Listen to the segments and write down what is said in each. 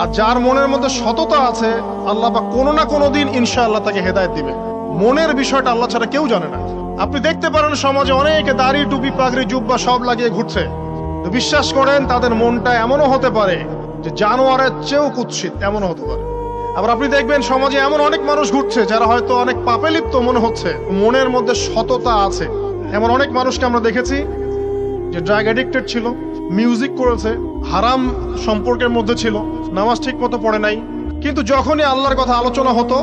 আর যার মনের মধ্যে সততা আছে, আল্লাহ পাক কোনো না কোনো দিন ইনশাআল্লাহ তাকে হেদায়েত দিবে। মনের বিষয়টা আল্লাহ ছাড়া কেউ জানে না। আপনি দেখতে পারেন সমাজে অনেকে দাড়ি, টুপি, পাগড়ি, জুব্বা সব লাগিয়ে ঘুরছে, তো বিশ্বাস করেন তাদের মনটা এমনও হতে পারে যে জানোয়ারের চেয়েও কুৎসিত, এমনও হতে পারে। আবার আপনি দেখবেন সমাজে এমন অনেক মানুষ ঘুরছে যারা হয়তো অনেক পাপে লিপ্ত মনে হচ্ছে, মনের মধ্যে সততা আছে। এমন অনেক মানুষকে আমরা দেখেছি যে ড্রাগ অ্যাডিক্টেড ছিল, মিউজিক করেছে, হারাম সম্পর্কের মধ্যে ছিল, নামাজ ঠিক মতো পড়ে নাই, কিন্তু যখনই আল্লাহর কথা আলোচনা হতো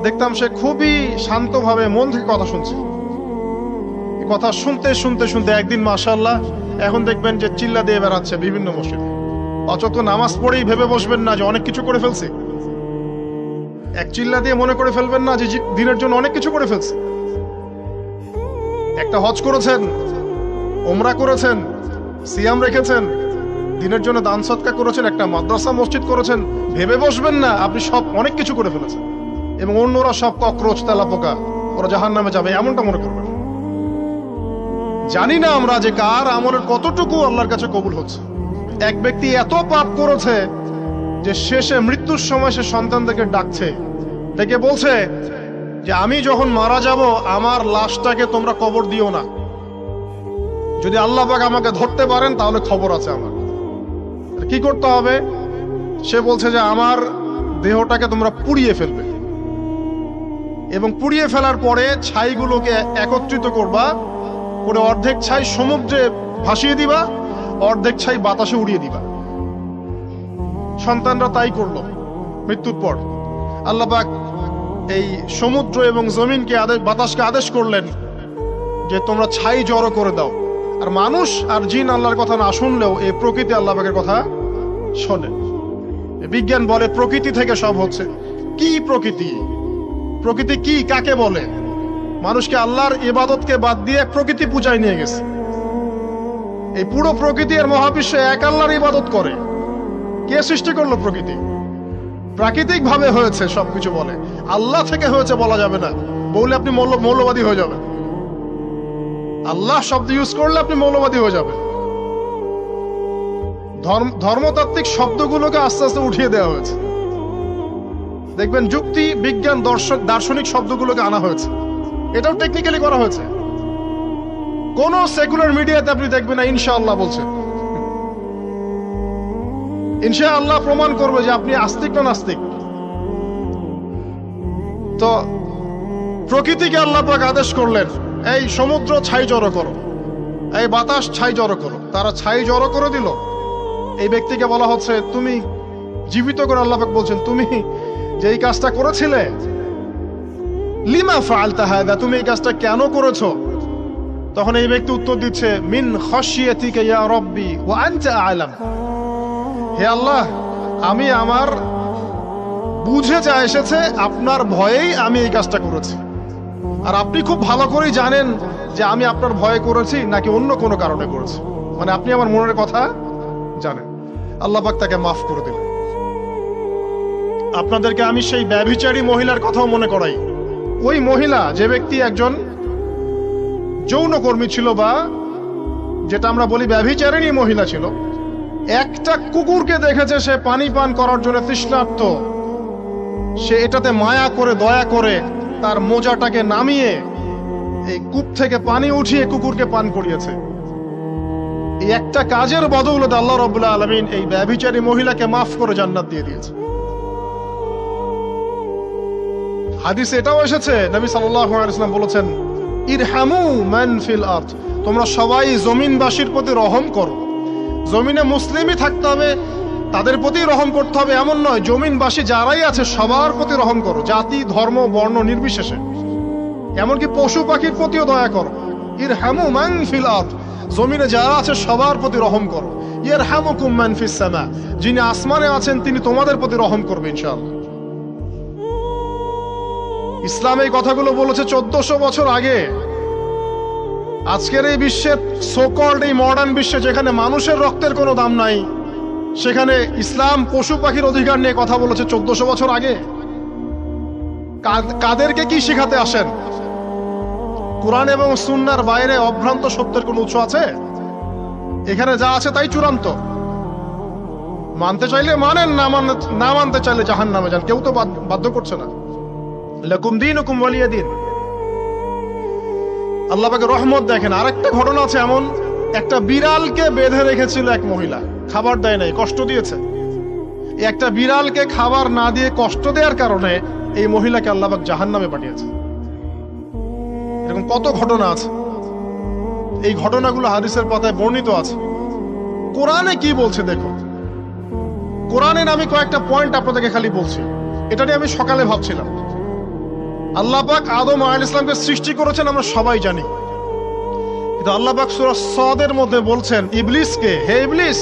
দেখতাম সে খুবই শান্তভাবে মন থেকে কথা শুনছে। কথা শুনতে শুনতে শুনতে একদিন মাশাআল্লাহ এখন দেখবেন যে চিল্লা দিয়ে বেড়াচ্ছে বিভিন্ন মসজিদে। অচত নামাজ পড়েই ভেবে বসবেন না যে অনেক কিছু করে ফেলছে। এক চিল্লা দিয়ে মনে করে ফেলবেন না যে দিনের জন্য অনেক কিছু করে ফেলছে। একটা হজ করেছেন, ওমরা করেছেন, সিয়াম রেখেছেন, দিনের জন্য দান সদকা করেছেন, একটা মাদ্রাসা মসজিদ করেছেন, ভেবে বসবেন না আপনি সব অনেক কিছু করে ফেলেছেন এবং অন্যরা সব ককরোচ, তেলাপোকা, ওরা জাহান্নামে যাবে এমনটা মনে করবেন। জানি না আমরা যে কার আমলের কতটুকু আল্লাহর কাছে কবুল হচ্ছে। এক ব্যক্তি এত পাপ করেছে যে শেষে মৃত্যুর সময় সে সন্তানদেরকে ডাকছে, ডেকে বলছে যে আমি যখন মারা যাব আমার লাশটাকে তোমরা কবর দিও না, যদি আল্লাহ পাক আমাকে ধরতে পারেন তাহলে খবর আছে আমার। কি করতে হবে? সে বলছে যে আমার দেহটাকে তোমরা পুড়িয়ে ফেলবে এবং পুড়িয়ে ফেলার পরে ছাইগুলোকে একত্রিত করবা, করে অর্ধেক ছাই সমুদ্রে ভাসিয়ে দিবা, অর্ধেক ছাই বাতাসে উড়িয়ে দিবা। সন্তানরা তাই করলো। মৃত্যুর পর আল্লাহ পাক এই সমুদ্র এবং জমিনকে বাতাসকে আদেশ করলেন যে তোমরা ছাই জড়ো করে দাও। আর মানুষ আর জিন আল্লাহর কথা না শুনলেও এই প্রকৃতি আল্লাহ পাকের কথা শোনে। বিজ্ঞান বলে প্রকৃতি থেকে সব হচ্ছে। কি প্রকৃতি? প্রকৃতি কি, কাকে বলে? মানুষকে আল্লাহর ইবাদতকে বাদ দিয়ে প্রকৃতি পূজায় নিয়ে গেছে। এই পুরো প্রকৃতি আর মহাবিশ্বে এক আল্লাহর ইবাদত করে। কে সৃষ্টি করলো প্রকৃতি? প্রাকৃতিক ভাবে হয়েছে সবকিছু বলে, আল্লাহ থেকে হয়েছে বলা যাবে না। বললে আপনি মৌলবাদী হয়ে যাবেন। আল্লাহ শব্দ ইউজ করলে আপনি মৌলবাদী হয়ে যাবেন। ধর্মতাত্ত্বিক শব্দগুলোকে আস্তে আস্তে উঠিয়ে দেওয়া হয়েছে। দেখবেন যুক্তি, বিজ্ঞান, দার্শনিক শব্দগুলোকে আনা হয়েছে। এটাও টেকনিক্যালি করা হয়েছে। কোন সেকুলার মিডিয়াতে আপনি দেখবেন না ইনশাআল্লাহ বলছে। ইনশাআল্লাহ প্রমাণ করবে যে আপনি আস্তিক না নাস্তিক। তো প্রকৃতিকে আল্লাহ পাক আদেশ করলেন এই সমুদ্র ছাই জড়ো করো, এই বাতাস ছাই জড়ো করো। তারা ছাই জড়ো করে দিল। এই ব্যক্তিকে বলা হচ্ছে তুমি জীবিত করে, আল্লাহ পাক বলছেন তুমি যে এই কাজটা করেছিলে, লিমা ফাআলতা হাযা, তুমি এই কাজটা কেন করেছো? তখন এই ব্যক্তি উত্তর দিচ্ছে মিন খাশিয়াতিকা ইয়া রাব্বি ওয়া আনতা আ'লাম। হে আল্লাহ, আমি আমার বুঝে যা এসেছে আপনার ভয়েই আমি এই কাজটা করেছি, আর আপনি খুব ভালো করেই জানেন যে আমি আপনার ভয়ে করেছি নাকি অন্য কোনো কারণে করেছি। মানে আপনি আমার মনের কথা জানেন। আল্লাহ পাক তাকে মাফ করে দিলেন। আপনাদেরকে আমি সেই ব্যভিচারী মহিলার কথাও মনে করাই। ওই মহিলা, যে ব্যক্তি একজন যৌনকর্মী ছিল, বা যেটা আমরা বলি ব্যভিচারিণী মহিলা ছিল, একটা কুকুরকে দেখেছে সে পানি পান করার জন্য তৃষ্ণার্ত, সে এটাতে মায়া করে দয়া করে তার মোজাটাকে নামিয়ে এই কূপ থেকে পানি উঠিয়ে কুকুরকে পান করিয়েছে। এই একটা কাজের বদৌলতে আল্লাহ রাব্বুল আলামিন এই ব্যভিচারী মহিলাকে মাফ করে জান্নাত দিয়ে দিয়েছে। হাদিসে এটাও এসেছে, নবী সাল্লাল্লাহু আলাইহি ওয়াসাল্লাম বলেছেন ইরহামু মান ফিল আরদ, তোমরা সবাই জমিনবাসীর প্রতি রহম করো। জমিনে মুসলিমই থাকতে হবে, তাদের প্রতি রহম করতে হবে এমন নয়, জমিনবাসী যারাই আছে সবার প্রতি রহম করো, জাতি, ধর্ম, বর্ণ নির্বিশেষে। এমনকি পশু পাখির প্রতিও দয়া করো। ইরহামু মান ফিল আরদ, জমিনে যারা আছে সবার প্রতি রহম করো। ইয়ারহামুকুম মান ফিস সামা, যিনি আসমানে আছেন তিনি তোমাদের প্রতি রহম করবে ইনশাআল্লাহ। ইসলাম এই কথাগুলো বলেছে 1400 বছর আগে। আজকের এই বিশ্বে, সোকল্ড এই মডার্ন বিশ্বে, যেখানে মানুষের রক্তের কোনো দাম নাই, সেখানে ইসলাম পশু পাখির অধিকার নিয়ে কথা বলেছে 1400 বছর আগে। কাদেরকে কি শেখাতে আসেন? কোরআন এবং সুন্নাহর বাইরে অভ্রান্ত সত্যের কোনো উৎস আছে? এখানে যা আছে তাই চূড়ান্ত। মানতে চাইলে মানেন, না মানতে চাইলে জাহান্নামে যান, কেউ তো বাধ্য করছে না। লাকুম দীনুকুম ওয়ালিয়া দিন। আল্লাহ পাকের রহমত দেখেন। আরেকটা ঘটনা আছে এমন, একটা বিড়ালকে বেঁধে রেখেছিল এক মহিলা, খাবার দেয় নাই, কষ্ট দিয়েছে। একটা বিড়ালকে খাবার না দিয়ে কষ্ট দেওয়ার কারণে এই মহিলাকে আল্লাহ পাক জাহান্নামে পাঠিয়েছে। এরকম কত ঘটনা আছে, এই ঘটনাগুলো হাদিসের পাতায় বর্ণিত আছে। কোরআনে কি বলছে দেখো। কোরআনের আমি কয়েকটা পয়েন্ট আপনাদেরকে খালি বলছি, এটা নিয়ে আমি সকালে ভাবছিলাম। আল্লাহ পাক আদম আলাইহিস সালামকে সৃষ্টি করেছেন আমরা সবাই জানি, কিন্তু আল্লাহ পাক সূরা সাদের মধ্যে বলছেন ইবলিসকে, হে ইবলিস,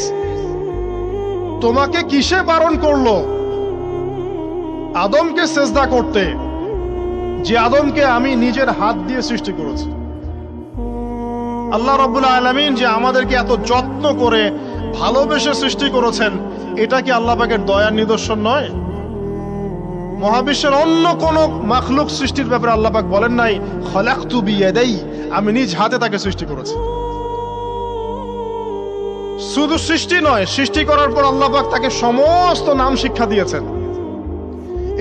তোমাকে কিসে বারণ করলো আদমকে সিজদা করতে, যে আদমকে আমি নিজের হাত দিয়ে সৃষ্টি করেছি। আল্লাহ রাব্বুল আলামিন যে আমাদেরকে এত যত্ন করে ভালোবেসে সৃষ্টি করেছেন, এটা কি আল্লাহ পাকের দয়ার নিদর্শন নয়? মহাবিশ্বের অন্য কোন মাখলুক সৃষ্টির ব্যাপারে আল্লাহ পাক বলেন নাই খলাকতু বিয়াদাই, আমি নিজ হাতে তাকে সৃষ্টি করেছি। শুধু সৃষ্টি নয়, সৃষ্টি করার পর আল্লাহ পাক তাকে সমস্ত নাম শিক্ষা দিয়েছেন।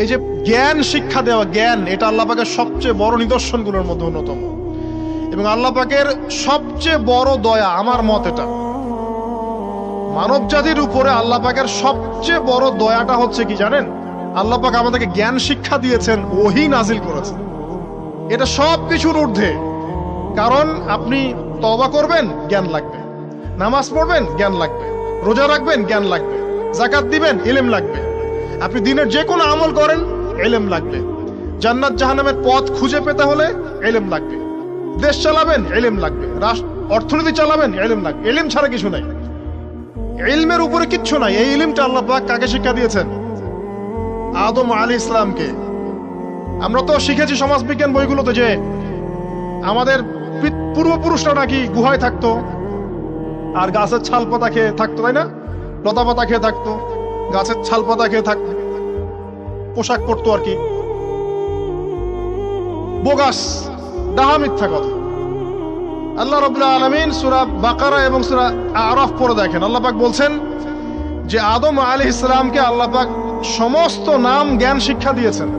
এই যে জ্ঞান শিক্ষা দেওয়া, জ্ঞান, এটা আল্লাহ পাকের সবচেয়ে বড় নিদর্শনগুলোর মধ্যে অন্যতম। এবং আল্লাহ পাকের সবচেয়ে বড় দয়া, আমার মত এটা, মানব জাতির উপরে আল্লাহ পাকের সবচেয়ে বড় দয়াটা হচ্ছে কি জানেন? আল্লাহ পাক আমাদেরকে জ্ঞান শিক্ষা দিয়েছেন, ওহী নাজিল করেছেন। এটা সব কিছুর ঊর্ধ্বে। কারণ আপনি তওবা করবেন, জ্ঞান লাগবে। নামাজ পড়বেন, জ্ঞান লাগবে। রোজা রাখবেন, জ্ঞান লাগবে। যাকাত দিবেন, ইলম লাগবে। আপনি দিনের যে কোনো আমল করেন, ইলম লাগবে। জান্নাত জাহান্নামের পথ খুঁজে পেতে হলে ইলম লাগবে। দেশ চালাবেন, ইলম লাগবে। অর্থনীতি চালাবেন, ইলম লাগবে। ইলম ছাড়া কিছু নাই, ইলমের উপরে কিচ্ছু নাই। এই ইলমটা আল্লাহ পাক কাকে শিক্ষা দিয়েছেন? আদম আলাইহিস সালামকে। আমরা তো শিখেছি সমাজবিজ্ঞান বইগুলোতে যে আমাদের পূর্বপুরুষরা নাকি গুহায় থাকতো আর গাছের ছাল পাতা খেয়ে থাকতো, তাই না? লতা পাতা খেয়ে থাকতো, গাছের ছাল পাতা খেয়ে থাকতো, পোশাক পরতো আর কি। বোগাস, ডাহা, মিথ্যা কথা। আল্লাহ রাব্বুল আলামিন সূরা বাকারা এবং সূরা আরাফ পড়ে দেখেন, আল্লাহ পাক বলছেন যে আদম আলাইহিস সালামকে আল্লাহ পাক সমস্ত নাম জ্ঞান শিক্ষা দিয়েছেন।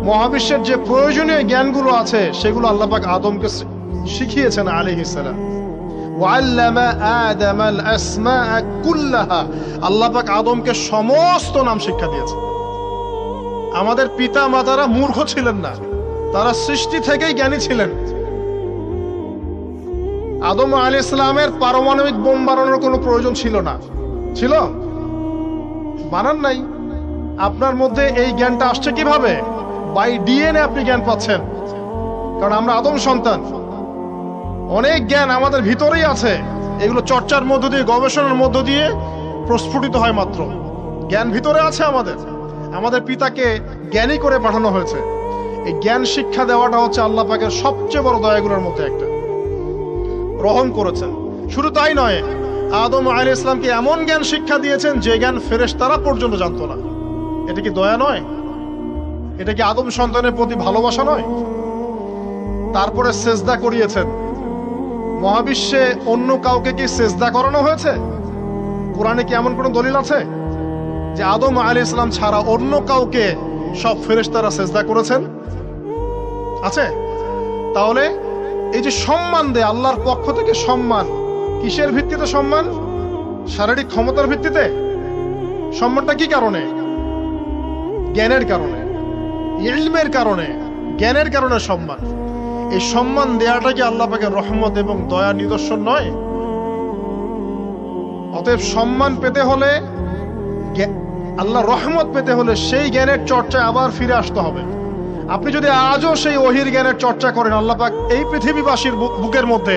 মহাবিশ্বের যে প্রয়োজনীয় জ্ঞানগুলো আছে সেগুলো আল্লাহ পাক আদমকে শিখিয়েছেন আলাইহিস সালাম। ওয়াল্লামা আদামাল আসমাআ কুল্লাহা, আল্লাহ পাক আদমকে সমস্ত নাম শিক্ষা দিয়েছেন। আমাদের পিতা মাতারা মূর্খ ছিলেন না, তারা সৃষ্টি থেকেই জ্ঞানী ছিলেন। আদম আলাইহিস সালামের পারমাণবিক বোম বানানোর কোনো প্রয়োজন ছিল না। ছিল? বানান নাই। আপনার মধ্যে এই জ্ঞানটা আসছে কিভাবে? বাই ডিএনএ আপনি জ্ঞান পাচ্ছেন, কারণ আমরা আদম সন্তান। অনেক জ্ঞান আমাদের ভিতরেই আছে, এগুলো চর্চার মধ্য দিয়ে, গবেষণার মধ্য দিয়ে প্রস্ফুটিত হয় মাত্র। জ্ঞান ভিতরে আছে আমাদের, আমাদের পিতাকে জ্ঞানী করে পাঠানো হয়েছে। এই জ্ঞান শিক্ষা দেওয়াটা হচ্ছে আল্লাহ পাকের সবচেয়ে বড় দয়াগুলোর মধ্যে একটা। রহম করেছেন। শুধু তাই নয়, আদম আলাইহিস সালামকে এমন জ্ঞান শিক্ষা দিয়েছেন যে জ্ঞান ফেরেশতারা পর্যন্ত জানতো না। এটা কি দয়া নয়? এটা কি আদম সন্তানের প্রতি ভালোবাসা নয়? তারপরে সেজদা করিয়েছেন। মহাবিশ্বে অন্য কাউকে কি সেজদা করানো হয়েছে? কোরআনে কি এমন কোন দলিল আছে যে আদম আলাইহিস সালাম ছাড়া অন্য কাউকে সব ফেরেশতারা সেজদা করেছেন? আছে? তাহলে এই যে সম্মান দেয় আল্লাহর পক্ষ থেকে, সম্মান কিসের ভিত্তিতে? সম্মান শারীরিক ক্ষমতার ভিত্তিতে? সম্মানটা কি কারণে? জ্ঞানের কারণে, ইলমের কারণে, জ্ঞানের কারণে সম্মান। এই সম্মান দেয়াটা কি আল্লাহ পাকের রহমত এবং দয়া নিদর্শন নয়? অতএব সম্মান পেতে হলে, আল্লাহ রহমত পেতে হলে সেই জ্ঞানের চর্চায় আবার ফিরে আসতে হবে। আপনি যদি আজও সেই ওহির জ্ঞানের চর্চা করেন, আল্লাহ পাক এই পৃথিবীবাসীর বুকের মধ্যে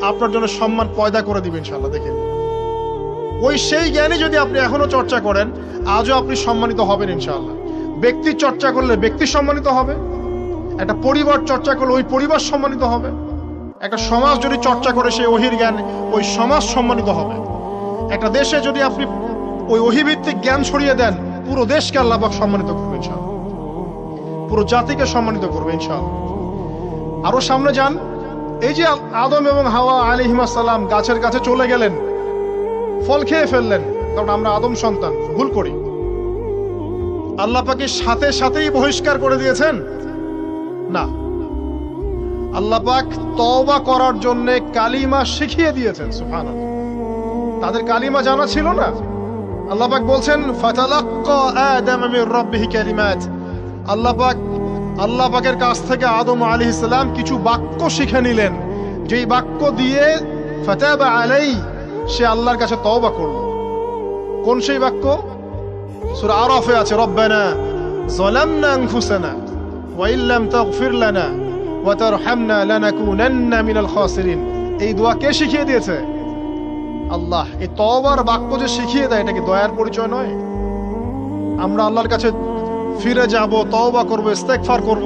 আপনার জন্য সম্মান পয়দা করে দিবেন ইনশাআল্লাহ। দেখেন, ওই সেই জ্ঞানী যদি আপনি এখনো চর্চা করেন, আজও আপনি সম্মানিত হবেন ইনশাআল্লাহ। ব্যক্তির চর্চা করলে ব্যক্তি সম্মানিত হবে, একটা পরিবার চর্চা করলে ওই পরিবার সম্মানিত হবে, একটা সমাজ যদি চর্চা করে সেই ওহির জ্ঞান, ওই সমাজ সম্মানিত হবে। একটা দেশে যদি আপনি ওই ওহিভিত্তিক জ্ঞান ছড়িয়ে দেন, পুরো দেশকে আল্লাহ পাক সম্মানিত করবে ইনশাআল্লাহ, পুরো জাতিকে সম্মানিত করবে ইনশাআল্লাহ। আরো সামনে যান, এই যে আদম এবং হাওয়া আলাইহিস সালাম গাছের কাছে চলে গেলেন, ফল খেয়ে ফেললেন, কারণ আমরা আদম সন্তান, ভুল করি। আল্লাহ পাক সাথে সাথেই বহিষ্কার করে দিয়েছেন? না, আল্লাহ পাক তওবা করার জন্য কালিমা শিখিয়ে দিয়েছেন। সুবহানাল্লাহ, তাদের কালিমা জানা ছিল না। আল্লাহ পাক বলছেন ফাতালাক্কা আদম মির রাব্বিহি কালিমাত, আল্লাহ পাকের কাছ থেকে আদম আলাইহিস সালাম কিছু বাক্য শিখে নিলেন, যেই বাক্য দিয়ে ফাতাবা আলাইহি, সে আল্লাহর কাছে তওবা করল। কোন সেই বাক্য? সূরা আরাফে আছে, রব্বানা যালামনা আনফুসানা ওয়া ইল্লাম তাগফির লানা ওয়া তারহামনা লানাকুনান্না মিনাল খাসিরিন। এই দোয়া কে শিখিয়ে দিয়েছে? আল্লাহ। এই তওবার বাক্য যে শিখিয়ে দেয়, এটা কি দয়ার পরিচয় নয়? আমরা আল্লাহর কাছে ফিরে যাব, তওবা করব, ইস্তেগফার করব,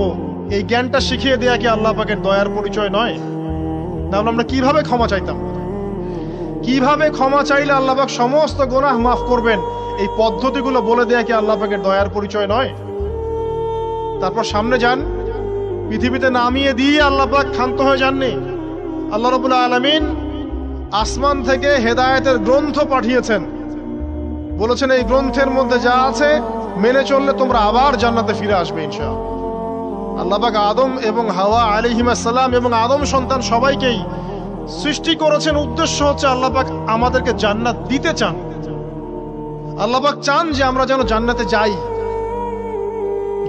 এই জ্ঞানটা শিখিয়ে দেয়া কি আল্লাহ পাকের দয়ার পরিচয় নয়? তাহলে আমরা কিভাবে ক্ষমা চাইতাম? কিভাবে ক্ষমা চাইলে আল্লাহ পাক সমস্ত গুনাহ মাফ করবেন, এই পদ্ধতিগুলো বলে দেয়া কি আল্লাহ পাকের দয়ার পরিচয় নয়? তারপর সামনে যান, পৃথিবীতে নামিয়ে দিয়ে আল্লাহ পাক ক্ষান্ত হয়ে যাননি। আল্লাহ রাব্বুল আলামিন আসমান থেকে হেদায়েতের গ্রন্থ পাঠিয়েছেন, বলেছেন এই গ্রন্থের মধ্যে যা আছে মেনে চললে তোমরা আবার জান্নাতে ফিরে আসবে ইনশাআল্লাহ। আল্লাহ পাক আদম এবং হাওয়া আলাইহিস সালাম এবং আদম সন্তান সবাইকেই সৃষ্টি করেছেন, উদ্দেশ্য হচ্ছে আল্লাহ পাক আমাদেরকে জান্নাত দিতে চান। আল্লাহ পাক চান যে আমরা যেন জান্নাতে যাই।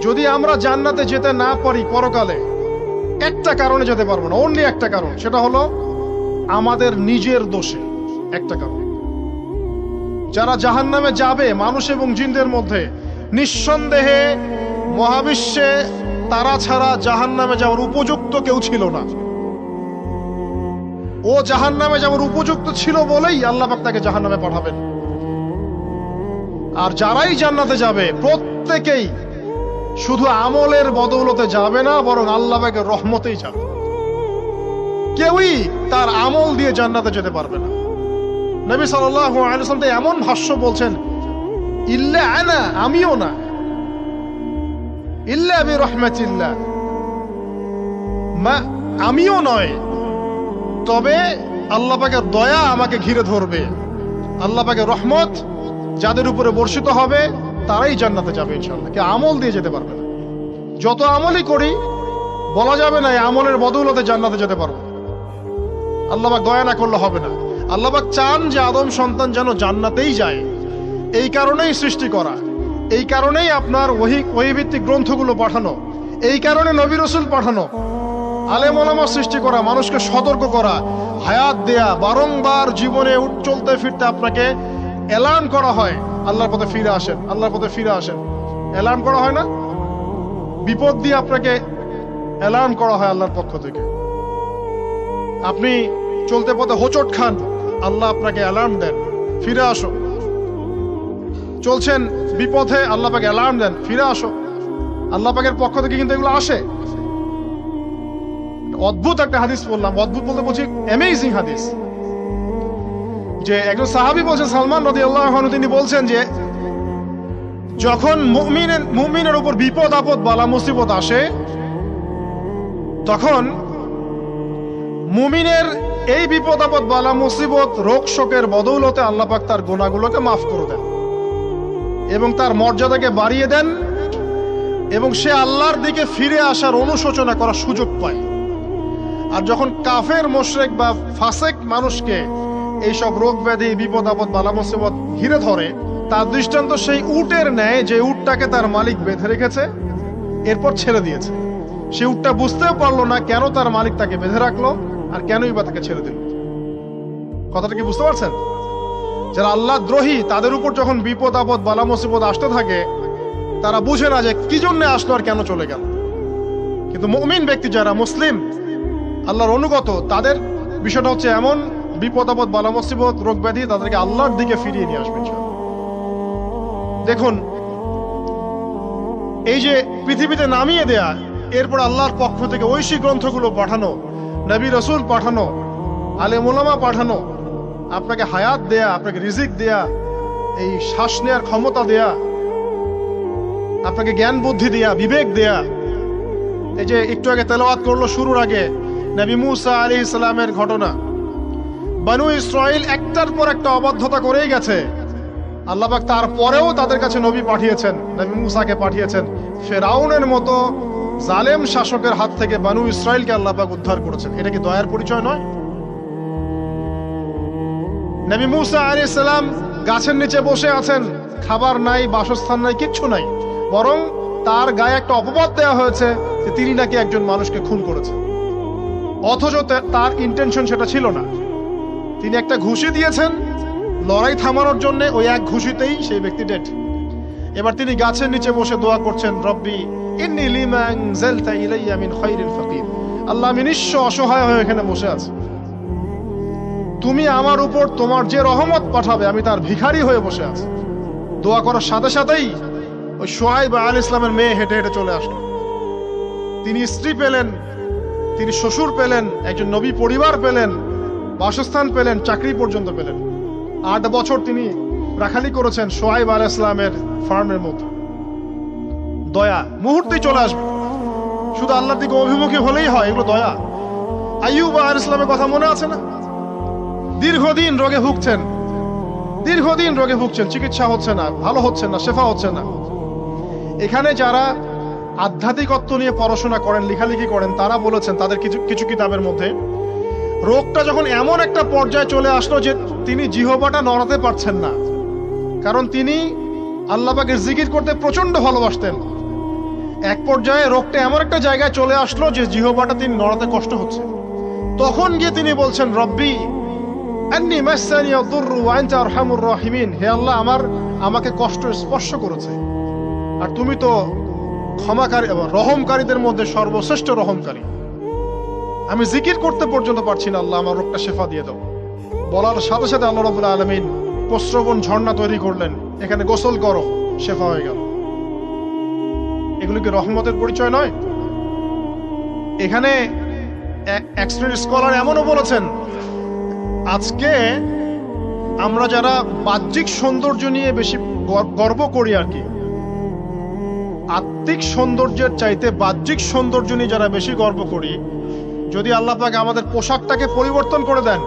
যদি আমরা জান্নাতে যেতে না পারি পরকালে, একটা কারণে যেতে পারবো না, অনলি একটা কারণ, সেটা হলো আমাদের নিজের দোষে। একটা কারণ। যারা জাহান্নামে যাবে মানুষ এবং জিনদের মধ্যে, নিঃসন্দেহে মহাবিশ্বে তারা ছাড়া জাহান্নামে যাওয়ার উপযুক্ত কেউ ছিল না। ও জাহান্নামে যাওয়ার উপযুক্ত ছিল বলেই আল্লাহ পাক তাকে জাহান্নামে পাঠাবেন। আর যারাই জান্নাতে যাবে প্রত্যেকেই শুধু আমলের বদৌলতে যাবে না, বরং আল্লাহ পাকের রহমতেই যাবে। কেউই তার আমল দিয়ে জান্নাতে যেতে পারবে না। নবী সাল্লাল্লাহু আলাইহি ওয়াসাল্লাম এমন ভাষ্য বলছেন, ইল্লা আনা, আমিও না, ইল্লা বিরহমাতিল্লাহ, আমিও নয়, তবে আল্লাহ পাকের দয়া আমাকে ঘিরে ধরবে। আল্লাহ পাকের রহমত যাদের উপরে বর্ষিত হবে তারাই জান্নাতে যাবে ইনশাআল্লাহ। কে আমল দিয়ে যেতে পারবে না। যত আমলই করি বলা যাবে না এই আমলের বদৌলতে জান্নাতে যেতে পারবো। আল্লাহ পাক দয়া না করলে হবে না। আল্লাহ পাক চান যে আদম সন্তান যেন জান্নাতেই যায়। এই কারণেই সৃষ্টি করা, এই কারণেই আপনার ওহী ভিত্তিক গ্রন্থগুলো পাঠানো, এই কারণে নবী রাসূল পাঠানো, আলেম ওলামা সৃষ্টি করা, মানুষকে সতর্ক করা, হায়াত দেয়া, বারংবার জীবনে চলতে ফিরতে আপনাকে অ্যালার্ম করা হয়, আল্লাহর পথে ফিরে আসেন, আল্লাহর পথে ফিরে আসেন। অ্যালার্ম করা হয় না? বিপদ দিয়ে আপনাকে অ্যালার্ম করা হয় আল্লাহর পক্ষ থেকে। আপনি চলতে পথে হোঁচট খান, আল্লাহ আপনাকে অ্যালার্ম দেন, ফিরে আসো। চলছেন বিপথে, আল্লাহ পাক অ্যালার্ম দেন, ফিরে আসো। আল্লাহ পাকের পক্ষ থেকে কিন্তু এগুলো আসে। অদ্ভুত একটা হাদিস বললাম, অদ্ভুত বলতে বলছি অ্যামেজিং হাদিস, যে একজন সাহাবী বলছেন, সালমান রাদিয়াল্লাহু আনহু, তিনি বলছেন যে যখন মুমিনের উপর বিপদ আপদ বালা মুসিবত আসে, তখন মুমিনের এই বিপদ আপদ বালা মুসিবত রোগ শোকের বদৌলতে আল্লাহ পাক তার গুনাহগুলোকে মাফ করে দেন এবং তার মর্যাদাকে বাড়িয়ে দেন, এবং সে আল্লাহর দিকে ফিরে আসার অনুশোচনা করার সুযোগ পায়। আর যখন কাফের মুশরিক বা ফাসেক মানুষকে এইসব রোগ ব্যাধি বিপদ আপদ বালা মুসিবত ঘিরে ধরে, তার দৃষ্টান্ত সেই উটের ন্যায় যে উটটাকে তার মালিক বেঁধে রেখেছে, এরপর ছেড়ে দিয়েছে। সে উটটা বুঝতেও পারলো না কেন তার মালিক তাকে বেঁধে রাখলো আর কেনই বা তাকে ছেড়ে দিল। কথাটা কি বুঝতে পারছেন? যারা আল্লাহ দ্রোহী, তাদের উপর যখন বিপদ আপদ বালা মুসিবত আসতে থাকে, তারা বুঝে না যে কি জন্য আসলো আর কেন চলে গেল। কিন্তু মুমিন ব্যক্তি যারা মুসলিম, আল্লাহর অনুগত, তাদের বিষয়টা হচ্ছে এমন বিপদ আপদ বালা মুসিবত রোগ ব্যাধি তাদেরকে আল্লাহর দিকে ফিরিয়ে নিয়ে আসবে। দেখুন, এই যে পৃথিবীতে নামিয়ে দেয়া, এরপর আল্লাহর পক্ষ থেকে ঐশী গ্রন্থগুলো পাঠানো, নবী রাসূল পাঠানো, আলেম ওলামা পাঠানো, আপনাকে হায়াত দেয়া, আপনাকে রিজিক দেয়া, এই শ্বাস নেয়ার ক্ষমতা দেয়া, আপনাকে জ্ঞান বুদ্ধি দেয়া, বিবেক দেয়া। এই যে একটু আগে তেলাওয়াত করলো শুরুর আগে নবী মুসা আলাইহিস সালামের ঘটনা। বনু ইসরাইল একটার পর একটা অবাধ্যতা করেই গেছে, আল্লাহ পাক তারপরেও তাদের কাছে নবী পাঠিয়েছেন, নবী মুসাকে পাঠিয়েছেন। ফেরাউনের মতো জালেম শাসকের হাত থেকে বানু ইসরাইলকে আল্লাহ পাক উদ্ধার করেছেন। এটা কি দয়ার পরিচয় নয়? নবী মুসা আলাইহিস সালাম গাছের নিচে বসে আছেন, খাবার নাই, বাসস্থান নাই, কিচ্ছু নাই, বরং তার গায়ে একটা অপবাদ দেওয়া হয়েছে যে তিনি নাকি একজন মানুষকে খুন করেছেন, অথচ তার ইন্টেনশন সেটা ছিল না। তিনি একটা ঘুষি দিয়েছেন লড়াই থামানোর জন্য, ওই এক ঘুষিতেই সেই ব্যক্তি ডেড। এবার তিনি গাছের নিচে বসে দোয়া করছেন, রব্বি ইন্নী লিমা আনজালতা ইলাইয়া মিন খায়রিল ফাকির। আল্লাহ, আমি নিঃস্ব অসহায় হয়ে এখানে বসে আছি, তুমি আমার উপর তোমার যে রহমত পাঠাবে আমি তার ভিখারি হয়ে বসে আছি। দোয়া করার সাথে সাথেই ওই শুআয়ব আলাইহিস ইসলামের মেয়ে হেঁটে হেঁটে চলে আসলো। তিনি স্ত্রী পেলেন, তিনি শ্বশুর পেলেন, একজন নবী পরিবার পেলেন, বাসস্থান পেলেন, চাকরি পর্যন্ত পেলেন। 8 বছর তিনি রাখালি করেছেন শুআয়ব আলাইহিস ইসলামের ফার্মের মধ্যে। দয়া মুহূর্তেই চলে আসবে, শুধু আল্লাহর দিকে অভিমুখী হলেই হয়, এগুলো দয়া। আইয়ুব আলাইহিস ইসলামের কথা মনে আছে না? দীর্ঘদিন রোগে ভুগছেন, দীর্ঘদিন রোগে ভুগছেন, চিকিৎসা হচ্ছে না, ভালো হচ্ছে না, শেফা হচ্ছে না। এখানে যারা আধ্যাত্মিকত্ব নিয়ে পড়াশোনা করেন, লেখালেখি করেন, তারা বলেছেন তাদের কিছু কিতাবের মধ্যে, রোগটা যখন এমন একটা পর্যায়ে চলে আসলো যে তিনি জিহ্বাটা নড়াতে পারছেন না, কারণ তিনি আল্লাহ পাকের জিকির করতে প্রচন্ড ভালোবাসতেন। এক পর্যায়ে রোগটা এমন একটা জায়গায় চলে আসলো যে জিহ্বাটা তিনি নড়াতে কষ্ট হচ্ছে। তখন গিয়ে তিনি বলছেন, রব্বি আন্নী মাসসানিয়া দুররু ওয়া আনতা আরহামুর রাহিমিন। হে আল্লাহ, আমাকে কষ্ট স্পর্শ করেছে, আর তুমি তো ক্ষমাকারী এবং রহমকারীদের মধ্যে সর্বশ্রেষ্ঠ রহমকারী। আমি জিকির করতে পর্যন্ত পারছি না, আল্লাহ আমার রোগটা শেফা দিয়ে দাও। বলার সাথে সাথে আল্লাহ রাব্বুল আলামিন প্রস্রবণ ঝর্ণা তৈরি করলেন, এখানে গোসল করো, শেফা হয়ে গেল। এগুলো কি রহমতের পরিচয় নয়? এখানে এক শ্রেণীর স্কলার এমনও বলেছেন, আজকে আমরা যারা বাহ্যিক সৌন্দর্য নিয়ে বেশি গর্ব করি আর কি, আত্মিক সৌন্দর্যের চাইতে বাহ্যিক সৌন্দর্য নিয়ে যারা বেশি গর্ব করি, যদি আল্লাহ পাক আমাদের পোশাকটাকে পরিবর্তন করে দেন,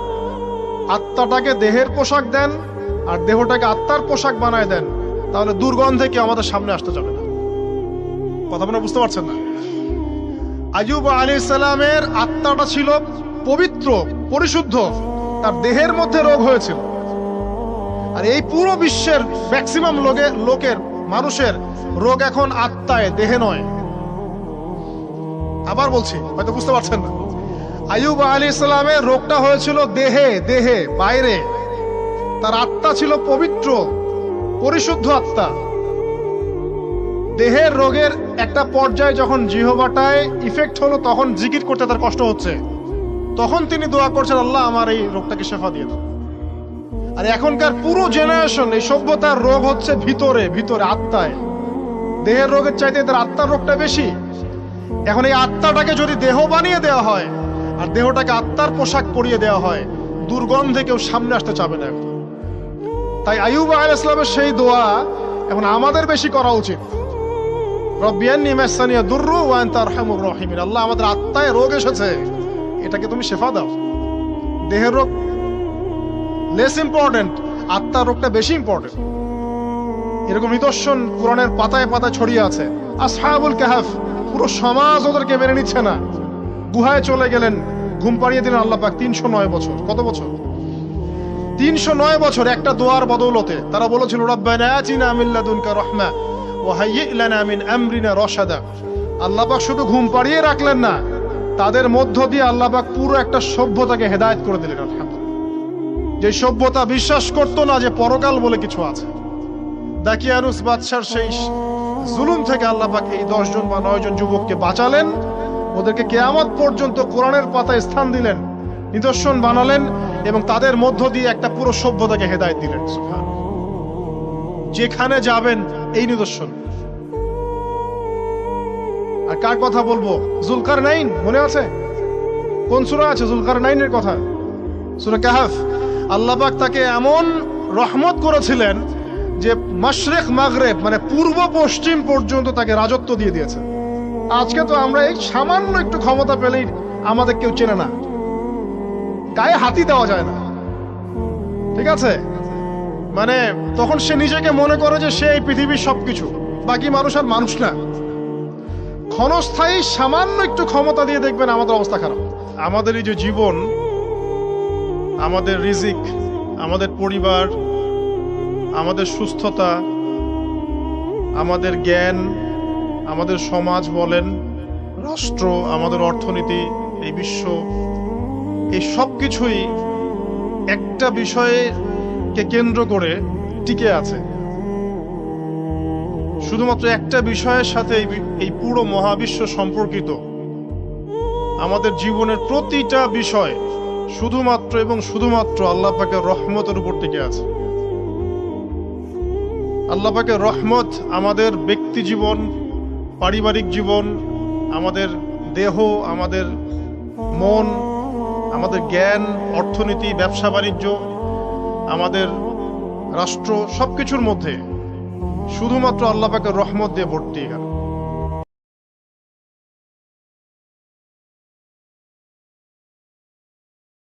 আত্মাটাকে দেহের পোশাক দেন আর দেহটাকে আত্মার পোশাক বানায় দেন, তাহলে দুর্গন্ধে কেউ আমাদের সামনে আসতে যাবে না। কথা মনে বুঝতে পারছেন না? আইয়ুব আলাইহিস সালামের আত্মাটা ছিল পবিত্র, পরিশুদ্ধ, তার দেহের মধ্যে রোগ হয়েছিল। আর এই পুরো বিশ্বের ম্যাক্সিমাম লোকের মানুষের রোগ এখন আত্মায়, দেহে নয়। আবার বলছি, হয়তো বুঝতে পারছেন না। আইয়ুব আলাইহিস সালামের রোগটা হয়েছিল দেহে, বাইরে। তার আত্মা ছিল পবিত্র, পরিশুদ্ধ আত্মা। দেহের রোগের একটা পর্যায়ে যখন জিহ্বাটায় ইফেক্ট হলো, তখন জিকির করতে তার কষ্ট হচ্ছে, তখন তিনি দোয়া করছেন, আল্লাহ আমার এই রোগটাকে শেফা দিয়ে দাও। আর এখনকার পুরো জেনারেশন, এই সভ্যতার রোগ হচ্ছে ভিতরে, আত্মায়। দেহের রোগের চাইতে এদের আত্মার রোগটা বেশি। এখন এই আত্মাটাকে যদি দেহ বানিয়ে দেওয়া হয় আর দেহটাকে আত্মার পোশাক পরিয়ে দেওয়া হয়, দুর্গন্ধে কেউ সামনে আসতে চাবে না। তাই আইয়ুব আলাইহিস সালামের সেই দোয়া এখন আমাদের বেশি করা উচিত। রব্বি আন্নী মাসসানিয়া দুররু ওয়া আনতা আরহামুর রাহিমিন। আল্লাহ, আমাদের আত্মায় রোগ এসেছে, এটাকে তুমি শেফা দাও। দেহের রোগ লেস ইম্পর্টেন্ট, আত্মার রোগটা বেশি ইম্পর্টেন্ট। এরকম নিদর্শন কোরআনের পাতায় পাতায় ছড়িয়ে আছে। আসহাবুল কাহফ, পুরো সমাজ ওদেরকে মেনে নিচ্ছে না, গুহায় চলে গেলেন, ঘুম পাড়িয়ে দিলেন আল্লাহ পাক। 309 বছর। কত বছর? 309 বছর একটা দোয়ার বদৌলতে। তারা বলেছিল, রব্বানা আতিনা মিন লাদুনকা রাহমা ওয়া হাইয়্যি লানা মিন আমরিনা রাশাদা। আল্লাহ পাক শুধু ঘুম পাড়িয়ে রাখলেন না, তাদের মধ্য দিয়ে আল্লাহ পাক পুরো একটা সভ্যতাকে হেদায়েত করে দিলেন। আলহামদুলিল্লাহ। যে সভ্যতা বিশ্বাস করতো না যে পরকাল বলে কিছু আছে, দাকিয়ানুস বাদশার সেই জুলুম থেকে আল্লাহ পাক এই 10 জন বা 9 জন যুবককে বাঁচালেন, ওদেরকে কিয়ামত পর্যন্ত কোরআনের পাতায় স্থান দিলেন, নিদর্শন বানালেন, এবং তাদের মধ্য দিয়ে একটা পুরো সভ্যতাকে হেদায়েত দিলেন। সুবহানাল্লাহ। যেখানে যাবেন এই নিদর্শন। আর কার কথা বলবো? যুলকারনাইন, মনে আছে? কোন সূরা আছে যুলকারনাইনের কথা? সূরা কাহফ। আল্লাহ পাক তাকে এমন রহমত করেছিলেন যে মাশরিক মাগরিব, মানে পূর্ব পশ্চিম পর্যন্ত তাকে রাজত্ব দিয়ে দিয়েছে। আজকে তো আমরা এই সামান্য একটু ক্ষমতা পেলেই আমাদের কেউ চেনে না, গায়ে হাতি দেওয়া যায় না। ঠিক আছে, মানে তখন সে নিজেকে মনে করে যে সে এই পৃথিবীর সবকিছু, বাকি মানুষ আর মানুষ না। ক্ষণস্থায়ী সামান্য একটু ক্ষমতা দিয়ে দেখবেন আমাদের অবস্থা খারাপ। আমাদের এই যে জীবন, আমাদের রিজিক, আমাদের পরিবার, আমাদের সুস্থতা, আমাদের জ্ঞান, আমাদের সমাজ বলেন, রাষ্ট্র, আমাদের অর্থনীতি, এই বিশ্ব, এই সব কিছুই একটা বিষয়কে কেন্দ্র করে টিকে আছে। শুধুমাত্র একটা বিষয়ের সাথে এই পুরো মহাবিশ্ব সম্পর্কিত। আমাদের জীবনের প্রতিটা বিষয় শুধুমাত্র এবং শুধুমাত্র আল্লাহ পাকের রহমতের উপর টিকে আছে। আল্লাহ পাকের রহমত আমাদের ব্যক্তি জীবন, পারিবারিক জীবন, আমাদের দেহ, আমাদের মন, আমাদের জ্ঞান, অর্থনীতি, ব্যবসা বাণিজ্য, আমাদের রাষ্ট্র, সবকিছুর মধ্যে শুধুমাত্র আল্লাহ পাকের রহমত দিয়ে ভর্তি।